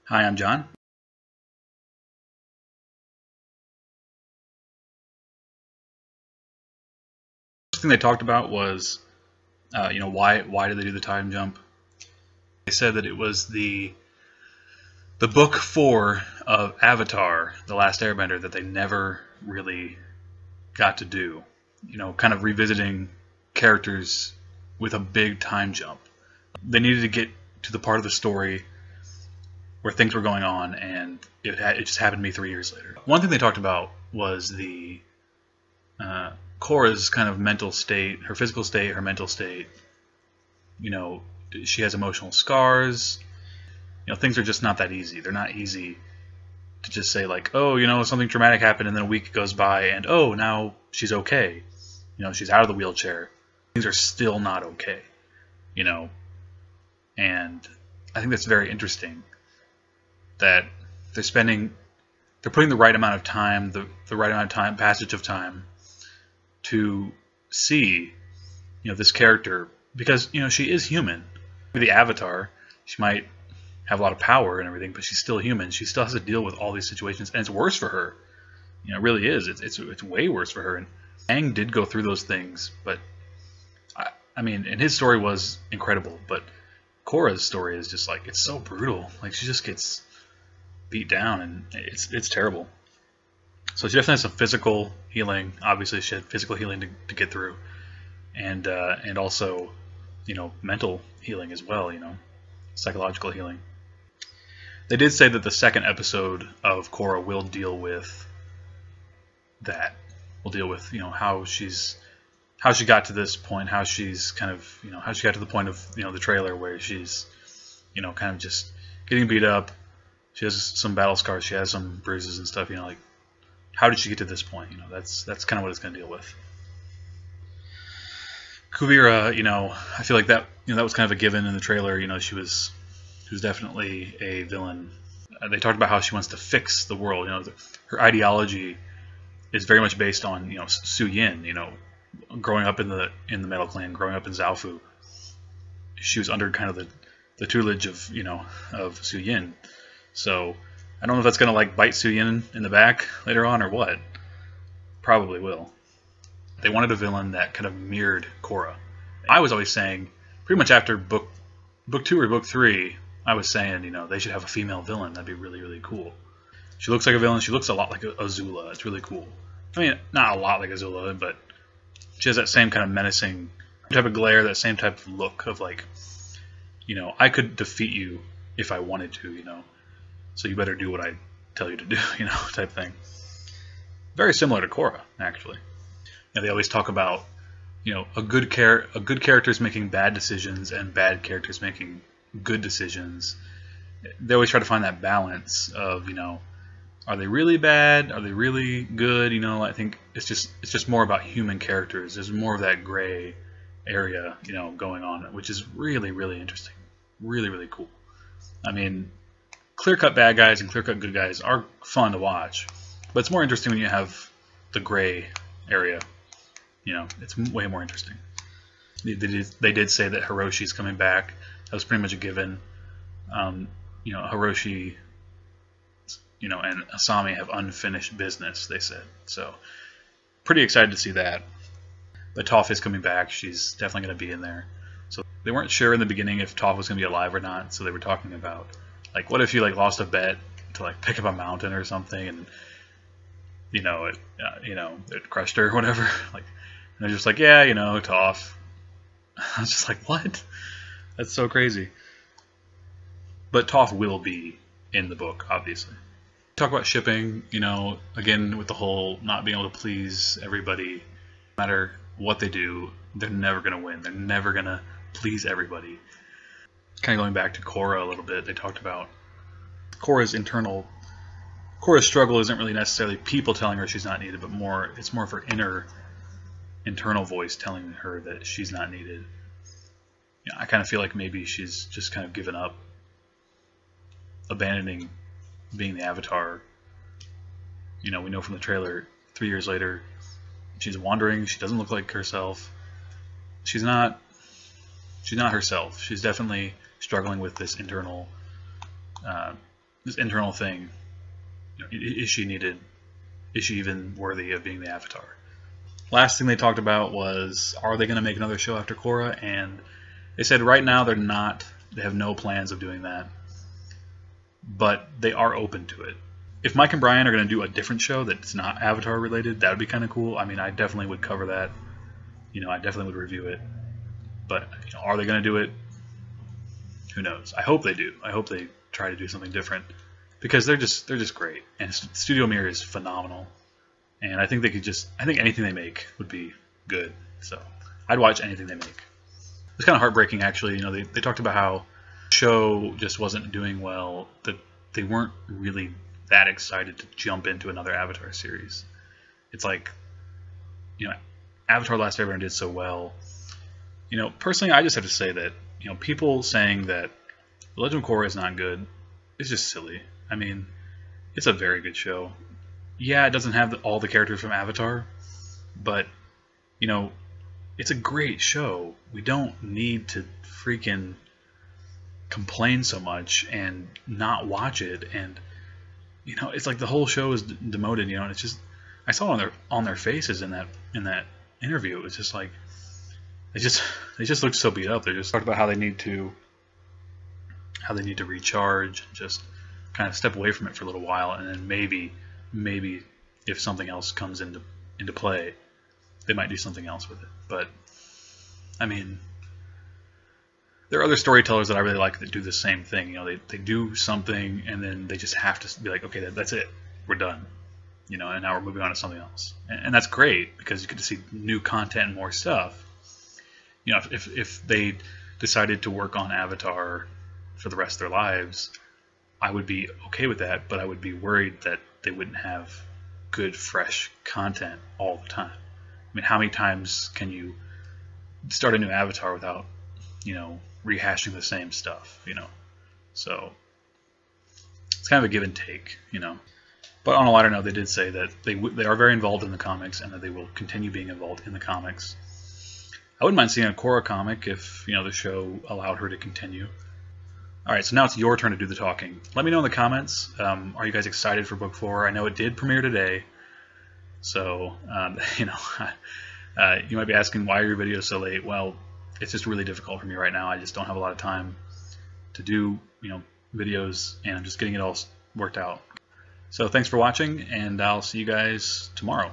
Hi, I'm John. First thing they talked about was, why did they do the time jump? They said that it was the book 4 of Avatar, The Last Airbender, that they never really got to do. Kind of revisiting characters with a big time jump. They needed to get to the part of the story where things were going on, and it just happened to me 3 years later. One thing they talked about was the Korra's kind of mental state, her physical state, her mental state. She has emotional scars. Things are just not that easy. They're not easy to just say like, oh, something traumatic happened, and then a week goes by, and oh, now she's okay. She's out of the wheelchair. Things are still not okay. And I think that's very interesting that they're putting the right amount of time, the right amount of time, passage of time, to see, this character, because she is human. The Avatar, she might have a lot of power and everything, but she's still human. She still has to deal with all these situations, and it's worse for her. It really is. It's way worse for her. And Aang did go through those things, but I mean, and his story was incredible. But Korra's story is just like, it's so brutal. Like, she just gets beat down, and it's terrible. So she definitely has some physical healing. Obviously, she had physical healing to get through, and also, mental healing as well. Psychological healing. They did say that the second episode of Korra will deal with that. Will deal with how she got to this point, how she's kind of how she got to the point of the trailer where she's kind of just getting beat up. She has some battle scars. She has some bruises and stuff. Like, how did she get to this point? That's kind of what it's going to deal with. Kuvira, I feel like that that was kind of a given in the trailer. she was definitely a villain. They talked about how she wants to fix the world. Her ideology is very much based on Su Yin. Growing up in the Metal Clan, growing up in Zaofu, she was under kind of the tutelage of of Su Yin. So I don't know if that's gonna like bite Su Yin in the back later on or what. Probably will. They wanted a villain that kind of mirrored Korra. I was always saying, pretty much after book 2 or book 3, I was saying they should have a female villain. That'd be really, really cool. She looks like a villain. She looks a lot like Azula. It's really cool. I mean, not a lot like Azula, but she has that same kind of menacing type of glare, that same type of look of like, I could defeat you if I wanted to, so you better do what I tell you to do, type thing. Very similar to Korra, actually. They always talk about, a good character is making bad decisions and bad characters making good decisions. They always try to find that balance of, are they really bad? Are they really good? I think it's just more about human characters. There's more of that gray area, going on, which is really, really interesting. Really, really cool. I mean, clear-cut bad guys and clear-cut good guys are fun to watch, but it's more interesting when you have the gray area. It's way more interesting. They did say that Hiroshi's coming back. That was pretty much a given. Hiroshi, and Asami have unfinished business, they said. So, pretty excited to see that. But Toph is coming back. She's definitely going to be in there. So they weren't sure in the beginning if Toph was going to be alive or not. So they were talking about, like, what if you lost a bet to pick up a mountain or something, and it crushed her or whatever. And they're just like, yeah, Toph. I was just like, what? That's so crazy. But Toph will be in the book, obviously. Talk about shipping, again, with the whole not being able to please everybody. No matter what they do, they're never going to win. They're never going to please everybody. Kind of going back to Korra a little bit, they talked about Korra's struggle isn't really necessarily people telling her she's not needed, but it's more of her internal voice telling her that she's not needed. I kind of feel like maybe she's just kind of given up, abandoning being the Avatar. We know from the trailer, 3 years later, she's wandering. She doesn't look like herself. She's not herself. She's definitely struggling with this internal this internal thing. Is she needed? Is she even worthy of being the Avatar? Last thing they talked about was, are they going to make another show after Korra? And they said right now they're not. They have no plans of doing that. But they are open to it. If Mike and Brian are going to do a different show that's not Avatar related, that would be kind of cool. I mean, I definitely would cover that. I definitely would review it. But are they going to do it? Who knows? I hope they do. I hope they try to do something different, because they're just great. And Studio Mirror is phenomenal. And I think they could I think anything they make would be good. So I'd watch anything they make. It's kind of heartbreaking, actually. They talked about how the show just wasn't doing well, that they weren't really that excited to jump into another Avatar series. It's like, Avatar Last Airbender did so well. Personally, I just have to say that, people saying that Legend of Korra is not good is just silly. I mean, it's a very good show. Yeah, it doesn't have all the characters from Avatar, but, it's a great show. We don't need to freaking complain so much and not watch it. And, it's like the whole show is demoted, and it's just, I saw it on their faces in that interview. It was just like, they just look so beat up. They just talked about how they need to recharge, and just kind of step away from it for a little while, and then maybe if something else comes into play, they might do something else with it. But I mean, there are other storytellers that I really like that do the same thing. They do something, and then they just have to be like, okay, that's it, we're done. And now we're moving on to something else, and that's great, because you get to see new content and more stuff. If they decided to work on Avatar for the rest of their lives, I would be okay with that, but I would be worried that they wouldn't have good, fresh content all the time. I mean, how many times can you start a new Avatar without, rehashing the same stuff, So it's kind of a give and take, But on a lighter note, they did say that they are very involved in the comics, and that they will continue being involved in the comics. I wouldn't mind seeing a Korra comic if, the show allowed her to continue. Alright, so now it's your turn to do the talking. Let me know in the comments, are you guys excited for Book 4? I know it did premiere today, so, you might be asking, why are your videos so late? Well, it's just really difficult for me right now. I just don't have a lot of time to do, videos, and I'm just getting it all worked out. So thanks for watching, and I'll see you guys tomorrow.